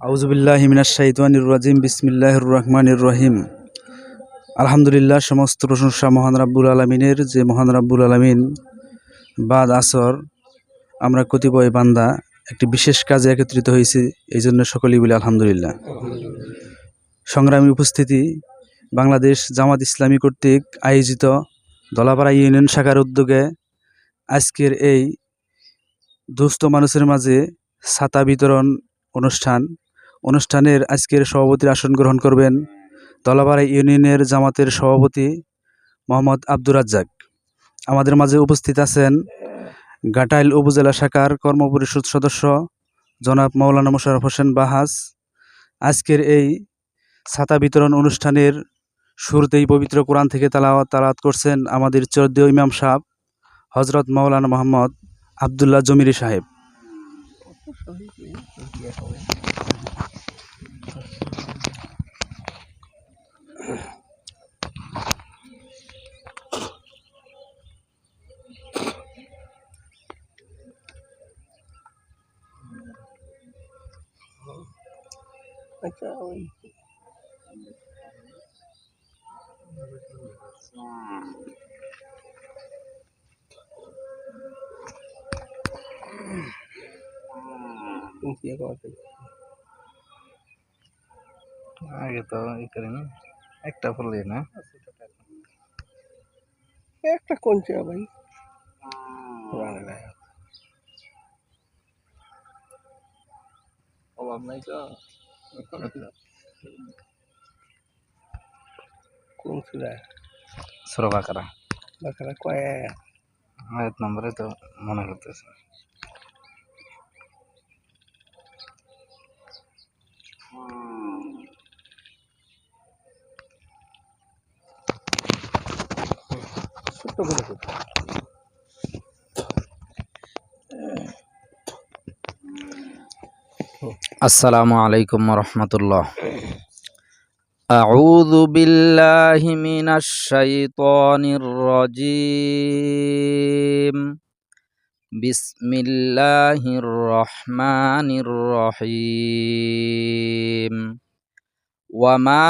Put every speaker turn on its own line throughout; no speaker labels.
আউযুবিল্লাহি মিনাশ শাইতানির রাজিম বিসমিল্লাহির রহমানির রহিম। আলহামদুলিল্লাহ, সমস্ত প্রশংসা মহান রাব্বুল আলামিনের। যে মহান রাব্বুল আলামিন বাদ আসর আমরা কতিপয় বান্দা একটি বিশেষ কাজে একত্রিত হয়েছি, এই জন্য সকলেই বলি আলহামদুলিল্লাহ। সংগ্রামী উপস্থিতি, বাংলাদেশ জামাত ইসলামী কর্তৃক আয়োজিত ধলাপাড়া ইউনিয়ন শাখার উদ্যোগে আজকের এই দুস্থ মানুষের মাঝে ছাতা বিতরণ অনুষ্ঠানের আজকের সভাপতির আসন গ্রহণ করবেন ধলাপাড়া ইউনিয়নের জামাতের সভাপতি মোহাম্মদ আব্দুর রাজ্জাক। আমাদের মাঝে উপস্থিত আছেন ঘাটাইল উপজেলা শাখার কর্মপরিষদ সদস্য জনাব মাওলানা মোশাররফ হোসেন বাহাস। আজকের এই ছাতা বিতরণ অনুষ্ঠানের শুরুতেই পবিত্র কোরআন থেকে তালাওয়াত করছেন আমাদের চর্দীয় ইমাম সাহেব হজরত মাওলানা মোহাম্মদ আবদুল্লাহ জমিরি সাহেব। আগে তো করেন একটা ফুলে না একটা কোনছে ভাই অভাব নাই তো কোন সুরা সুরা বাকারা কয় আয়াত নম্বরে তো মনে করতেছে। আসসালামু আলাইকুম ওয়া রাহমাতুল্লাহ। আউযু বিল্লাহি মিনাশ শাইতানির রাজিম। বিসমিল্লাহির রহমানির রহিম। ওয়া মা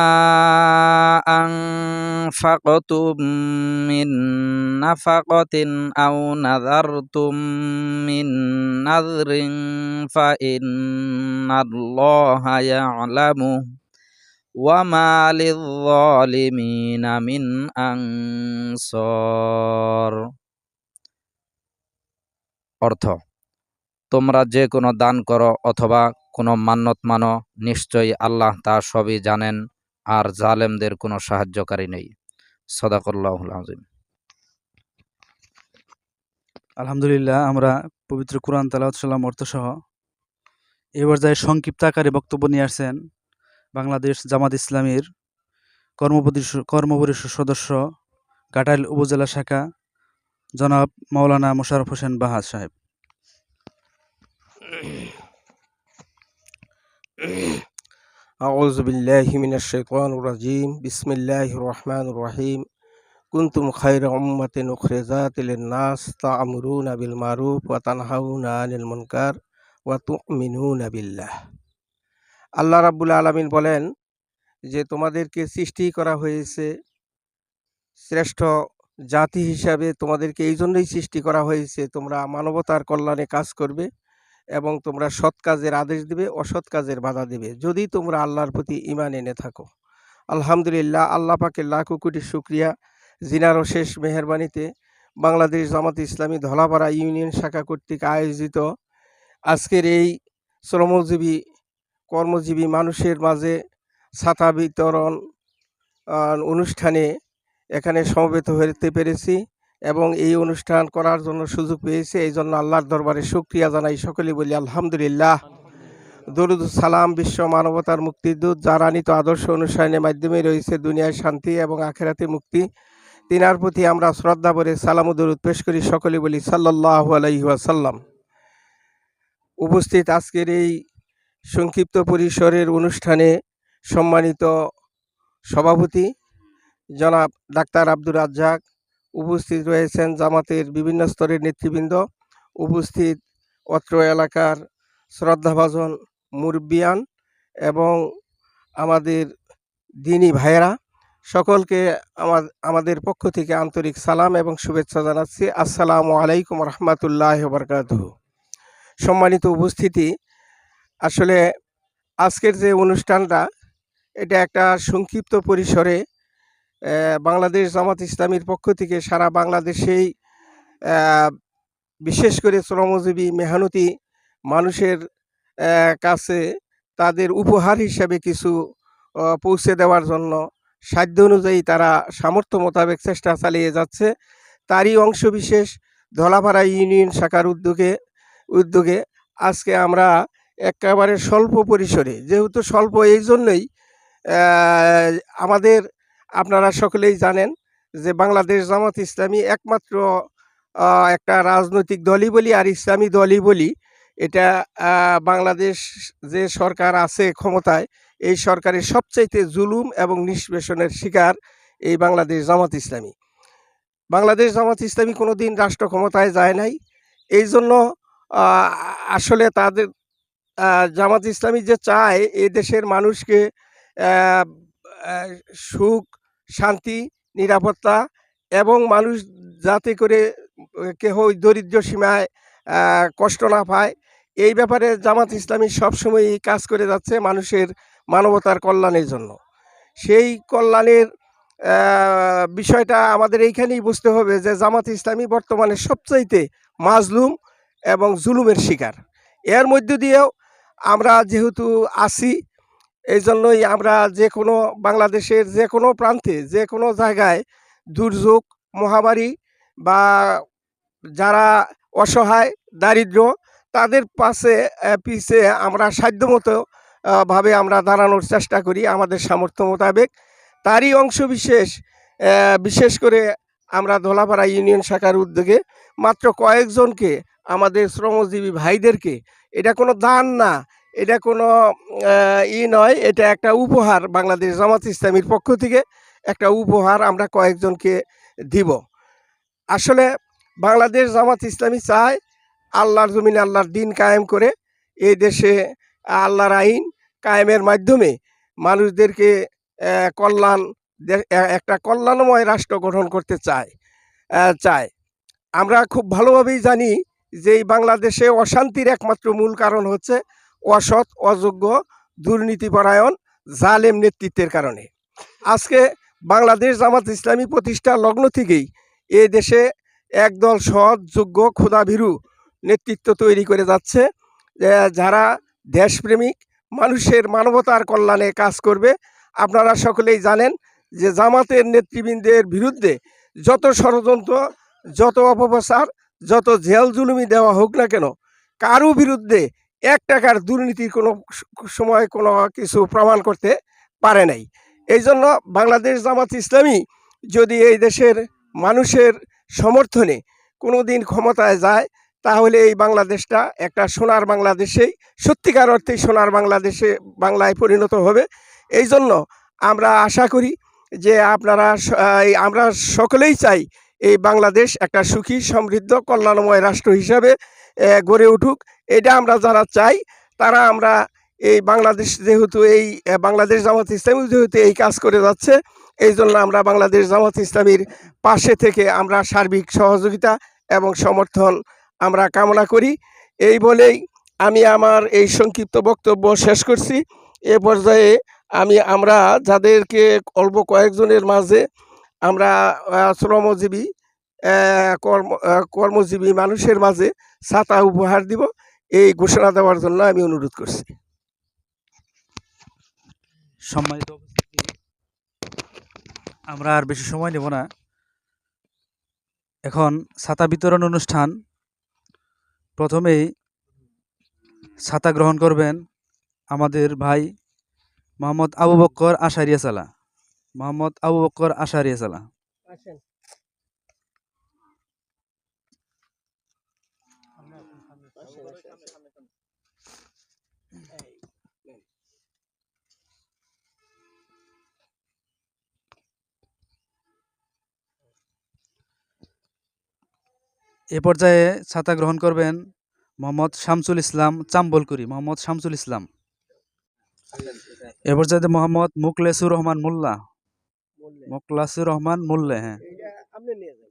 আনফাকতুম মিন নাফাকাতিন আও নাযারতুম মিন নাযরিন ফাইন্নাল্লাহা ইয়া'লামু ওয়া মা লিয-যালিমিনা মিন আনসার। অর্থ: তোমরা যে কোনো দান করো অথবা কোনো মান্যত মানো, নিশ্চয়ই আল্লাহ তা সবই জানেন, আর জালেমদের কোনো সাহায্যকারী নেই। সাদাকাল্লাহুল আযীম। আলহামদুলিল্লাহ, আমরা পবিত্র কোরআন তেলাওয়াত সালাম অর্থসহ এই পর্যায়ে সংক্ষিপ্ত আকারে বক্তব্য নিয়ে আসছেন বাংলাদেশ জামাত ইসলামীর কর্মপরিষদ সদস্য ঘাটাইল উপজেলা শাখা জনাব মাওলানা মোশাররফ হোসেন বাহাস সাহেব।
আউযু বিল্লাহি মিনাশ শাইতানির রাজিম। বিসমিল্লাহির রহমানির রহিম। কুনতুম খায়রা উম্মাতিন উখরিজাত লিন-নাস তা'মুরুনা বিল মারুফ ওয়া তানহাউনা আনিল মুনকার ওয়া তু'মিনুনা বিল্লাহ। আল্লাহ রাব্বুল আলামিন বলেন যে তোমাদেরকে সৃষ্টি করা হয়েছে শ্রেষ্ঠ জাতি হিসাবে। তোমাদেরকে এই জন্যই সৃষ্টি করা হয়েছে তোমরা মানবতার কল্যাণে কাজ করবে এবং তোমরা সৎ কাজের আদেশ দিবে, অসৎ কাজের বাধা দিবে, যদি তোমরা আল্লাহর প্রতি ঈমান এনে থাকো। আলহামদুলিল্লাহ, আল্লাহ পাকের লাখো কোটি শুকরিয়া, জিনারও শেষ মেহেরবানিতে বাংলাদেশ জামাত ইসলামী ধলাপাড়া ইউনিয়ন শাখা কর্তৃক আয়োজিত আজকের এই শ্রমজীবী কর্মজীবী মানুষের মাঝে ছাতা বিতরণ অনুষ্ঠানে এখানে সমবেত হতে পেরেছি এবং এই অনুষ্ঠান করার জন্য সুযোগ পেয়েছি। এই জন্য আল্লাহর দরবারে শুকরিয়া জানাই। সকলেই বলি আলহামদুলিল্লাহ। দরুদ সালাম বিশ্ব মানবতার মুক্তিদূত, যার আনিত আদর্শ অনুসরণের মাধ্যমে রয়েছে দুনিয়ায় শান্তি এবং আখিরাতে মুক্তি, তিনার প্রতি আমরা শ্রদ্ধা ভরে সালাম ও দরুদ পেশ করি। সকলেই বলি সাল্লাল্লাহু আলাইহি ওয়াসাল্লাম। উপস্থিত আজকের এই সংক্ষিপ্ত পরিসরের অনুষ্ঠানে সম্মানিত সভাপতি জনাব ডাক্তার আব্দুর রাজ্জাক, উপস্থিত রয়েছেন জামাতের বিভিন্ন স্তরের নেতৃবৃন্দ, উপস্থিত অত্র এলাকার শ্রদ্ধাভাজন মুরব্বিয়ান এবং আমাদের দিনী ভাইয়েরা, সকলকে আমাদের পক্ষ থেকে আন্তরিক সালাম এবং শুভেচ্ছা জানাচ্ছি। আসসালামু আলাইকুম রহমতুল্লাহ বারকাতুহু। সম্মানিত উপস্থিতি, আসলে আজকের যে অনুষ্ঠানটা, এটা একটা সংক্ষিপ্ত পরিসরে বাংলাদেশ জামাত ইসলামীর পক্ষ থেকে সারা বাংলাদেশেই বিশেষ করে শ্রমজীবী মেহনতি মানুষের কাছে তাদের উপহার হিসাবে কিছু পৌঁছে দেওয়ার জন্য সাধ্য অনুযায়ী তারা সামর্থ্য মোতাবেক চেষ্টা চালিয়ে যাচ্ছে। তারই অংশবিশেষ ধলাপাড়া ইউনিয়ন শাখার উদ্যোগে আজকে আমরা একেবারে স্বল্প পরিসরে, যেহেতু স্বল্প এই জন্যই আমাদের, আপনারা সকলেই জানেন যে বাংলাদেশ জামাত ইসলামী একমাত্র একটা রাজনৈতিক দলই বলি আর ইসলামী দলই বলি। এটা বাংলাদেশ যে সরকার আছে ক্ষমতায়, এই সরকারের সবচাইতে জুলুম এবং নিষ্পেষণের শিকার এই বাংলাদেশ জামাত ইসলামী। বাংলাদেশ জামাত ইসলামী কোনোদিন রাষ্ট্র ক্ষমতায় যায় নাই। এই জন্য আসলে তাদের জামাত ইসলামী যে চায় এই দেশের মানুষকে সুখ, শান্তি, নিরাপত্তা এবং মানুষ যাতে করে কেহ দরিদ্র সীমায় কষ্ট না পায়, এই ব্যাপারে জামাত ইসলামী সবসময়ই কাজ করে যাচ্ছে মানুষের মানবতার কল্যাণের জন্য। সেই কল্যাণের বিষয়টা আমাদের এইখানেই বুঝতে হবে যে জামাত ইসলামী বর্তমানে সবচাইতে মাজলুম এবং জুলুমের শিকার। এর মধ্য দিয়েও আমরা যেহেতু আছি, এই জন্যই আমরা যে কোনো বাংলাদেশের যে কোনো প্রান্তে, যে কোনো জায়গায় দুর্যোগ, মহামারী বা যারা অসহায়, দারিদ্র, তাদের পিছে আমরা সাধ্যমতো ভাবে আমরা দাঁড়ানোর চেষ্টা করি আমাদের সামর্থ্য মোতাবেক। তারই অংশবিশেষ বিশেষ করে আমরা ধলাপাড়া ইউনিয়ন শাখার উদ্যোগে মাত্র কয়েকজনকে, আমাদের শ্রমজীবী ভাইদেরকে, এটা কোনো দান না, এটা কোনো নয়, এটা একটা উপহার। বাংলাদেশ জামাত ইসলামীর পক্ষ থেকে একটা উপহার আমরা কয়েকজনকে দিব। আসলে বাংলাদেশ জামাত ইসলামী চায় আল্লাহর জমিনে আল্লাহর দিন কায়েম করে এই দেশে আল্লাহর আইন কায়েমের মাধ্যমে মানুষদেরকে কল্যাণ, একটা কল্যাণময় রাষ্ট্র গঠন করতে চায়। আমরা খুব ভালোভাবেই জানি যে এই বাংলাদেশে অশান্তির একমাত্র মূল কারণ হচ্ছে অসৎ, অযোগ্য, দুর্নীতিপরায়ণ, জালেম নেতৃত্বের কারণে। আজকে বাংলাদেশ জামাত ইসলামী প্রতিষ্ঠা লগ্ন থেকেই এ দেশে একদল সৎ, যোগ্য, ক্ষুধাভীরু নেতৃত্ব তৈরি করে যাচ্ছে, যারা দেশপ্রেমিক, মানুষের মানবতার কল্যাণে কাজ করবে। আপনারা সকলেই জানেন যে জামাতের নেতৃবৃন্দের বিরুদ্ধে যত ষড়যন্ত্র, যত অপপ্রচার, যত জেল জুলুমি দেওয়া হোক না কেন, কারো বিরুদ্ধে 1 টাকার দুর্নীতির কোনো সময় কোনো কিছু প্রমাণ করতে পারে নাই। এই জন্য বাংলাদেশ জামাত ইসলামী যদি এই দেশের মানুষের সমর্থনে কোনো দিন ক্ষমতায় যায়, তাহলে এই বাংলাদেশটা একটা সোনার বাংলাদেশেই, সত্যিকার অর্থেই সোনার বাংলায় পরিণত হবে। এই জন্য আমরা আশা করি যে আমরা সকলেই চাই এই বাংলাদেশ একটা সুখী, সমৃদ্ধ, কল্যাণময় রাষ্ট্র হিসাবে গড়ে উঠুক। এটা আমরা যারা চাই তারা আমরা এই বাংলাদেশ, যেহেতু এই বাংলাদেশ জামাত ইসলামী যেহেতু এই কাজ করে যাচ্ছে, এই জন্য আমরা বাংলাদেশ জামাত ইসলামীর পাশে থেকে আমরা সার্বিক সহযোগিতা এবং সমর্থন আমরা কামনা করি। এই বলেই আমি আমার এই সংক্ষিপ্ত বক্তব্য শেষ করছি। এ পর্যায়ে আমরা যাদেরকে অল্প কয়েকজনের মাঝে আমরা শ্রমজীবী, কর্মজীবী মানুষের মাঝে ছাতা উপহার দিব, এই ঘোষণা দেওয়ার জন্য আমি অনুরোধ করছি।
সম্মানিত উপস্থিতি, আমরা আর বেশি সময় নেব না। এখন ছাতা বিতরণ অনুষ্ঠান। প্রথমেই ছাতা গ্রহণ করবেন আমাদের ভাই মোহাম্মদ আবু বক্কর আশারিয়া সালা। মোহাম্মদ আবু বক্কর আশারিয়া সালা। এ পর্যায়ে ছাতা গ্রহণ করবেন মোহাম্মদ শামসুল ইসলাম চাম্বলকুরি। মোহাম্মদ শামসুল ইসলাম। এ পর্যায়ে মোহাম্মদ মুখলেসুর রহমান মোল্লা,
বললে
মুখলাসুর রহমান মোল্লে। হ্যাঁ,
এইটা আপনি নিয়ে যান।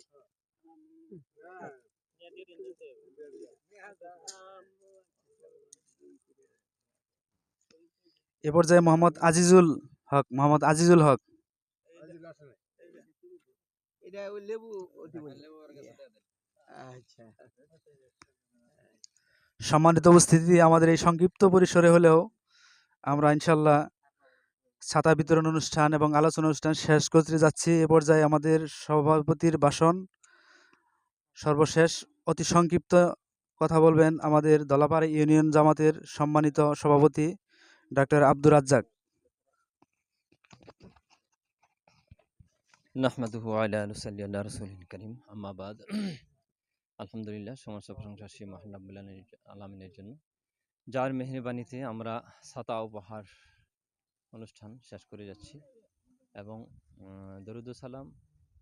এ পর্যায়ে মোহাম্মদ আজিজুল হক, মোহাম্মদ আজিজুল হক।
এটা ওই লেবু ওটি বলে। আচ্ছা
সম্মানিত উপস্থিতি, আমাদের এই সংক্ষিপ্ত পরিসরে হলেও আমরা ইনশাল্লাহ ছাতা বিতরণ অনুষ্ঠান এবং আলোচনা অনুষ্ঠান শেষ করতে যাচ্ছি। এ পর্যায়ে আমাদের সভাপতির ভাষণ সর্বশেষ। অতি সংক্ষিপ্ত কথা বলবেন আমাদের দলাপাড়া ইউনিয়ন জামাতের সম্মানিত সভাপতি ডাক্তার আব্দুর রাজ্জাক।
নাহমাদুহু আলা নুসাল্লি আলা রাসূলিল কারীম, আম্মা বাদ। আলহামদুলিল্লাহ, সমস্ত প্রশংসা সেই মহান রাব্বুল আলামিনের জন্য, যার মেহেরবানিতে আমরা ছাতা উপহার অনুষ্ঠান শেষ করে যাচ্ছি এবং দরুদ ও সালাম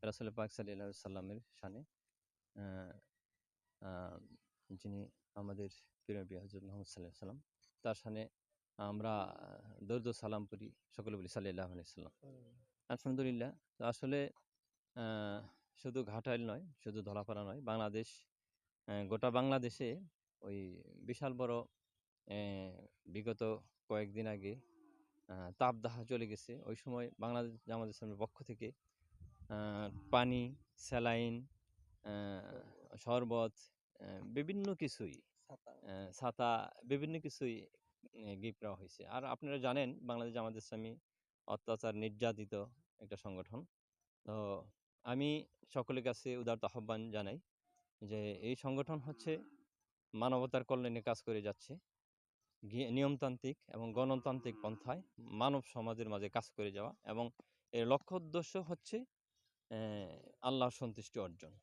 রাসূল পাক সাল্লাল্লাহু আলাইহি সাল্লামের শানে, আহ, আহ, যিনি আমাদের প্রিয় নবী হযরত মুহাম্মদ সাল্লাল্লাহু আলাইহি সাল্লাম, তার শানে আমরা দরুদ ও সালাম করি, সকলে বলি সাল্লাল্লাহু আলাইহি সাল্লাম। আলহামদুলিল্লাহ। তো আসলে আহ, শুধু ঘাটাইল নয়, শুধু ধলাপাড়া নয়, বাংলাদেশ, গোটা বাংলাদেশে ওই বিশাল বড় বিগত কয়েকদিন আগে তাপদাহ চলে গেছে। ওই সময় বাংলাদেশ জামাত ইসলামের পক্ষ থেকে পানি, স্যালাইন, শরবত, বিভিন্ন কিছুই, ছাতা, বিভিন্ন কিছুই গিফট দেওয়া হয়েছে। আর আপনারা জানেন বাংলাদেশ জামাত ইসলামী অত্যাচার নির্যাতিত একটা সংগঠন। তো আমি সকলের কাছে উদারত আহ্বান জানাই যে এই সংগঠন হচ্ছে মানবতার কল্যাণে কাজ করে যাচ্ছে, নিয়মতান্ত্রিক এবং গণতান্ত্রিক পন্থায় মানব সমাজের মাঝে কাজ করে যাওয়া, এবং এর লক্ষ্য উদ্দেশ্য হচ্ছে আল্লাহর সন্তুষ্টি অর্জন।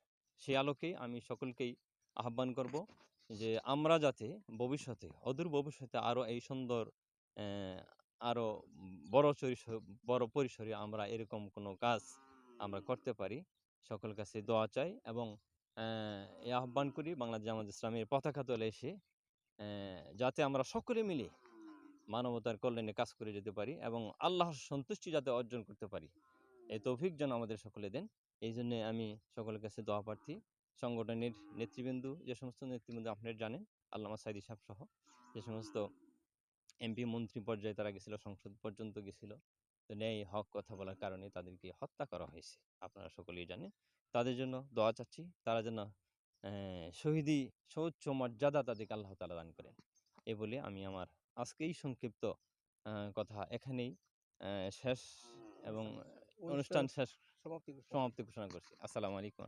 সেই আলোকেই আমি সকলকেই আহ্বান করব যে আমরা যাতে ভবিষ্যতে, অদূর ভবিষ্যতে আরও এই সুন্দর, আরও বড় পরিসরে আমরা এরকম কোনো কাজ আমরা করতে পারি। সকলের কাছে দোয়া চাই এবং এই আহ্বান করি বাংলাদেশ জামাত ইসলামের পতাকা তলে এসে যাতে আমরা সকলে মিলে মানবতার কল্যাণে কাজ করে যেতে পারি এবং আল্লাহর সন্তুষ্টি যাতে অর্জন করতে পারি, এই তৌফিক যেন আমাদের সকলে দেন। এই জন্য আমি সকলের কাছে দোয়া প্রার্থী। সংগঠনের নেতৃবৃন্দ, যে সমস্ত নেতৃবৃন্দ আপনারা জানেন, আল্লামা সাইদি সাহেব সহ যে সমস্ত এমপি মন্ত্রী পর্যায়ে তারা গেছিল, সংসদ পর্যন্ত গেছিল, তো ন্যায় হক কথা বলার কারণে তাদেরকে হত্যা করা হয়েছে, আপনারা সকলেই জানেন। তাদের জন্য দোয়া চাচ্ছি, তারা যেন শহীদি সর্বোচ্চ মর্যাদা তাদেরকে আল্লাহ তাআলা দান করেন। এ বলে আমি আমার আজকেই সংক্ষিপ্ত কথা এখানেই শেষ এবং অনুষ্ঠান শেষ
সমাপ্তি ঘোষণা।
সমাপ্তি ঘোষণা করছি। আসসালামু আলাইকুম।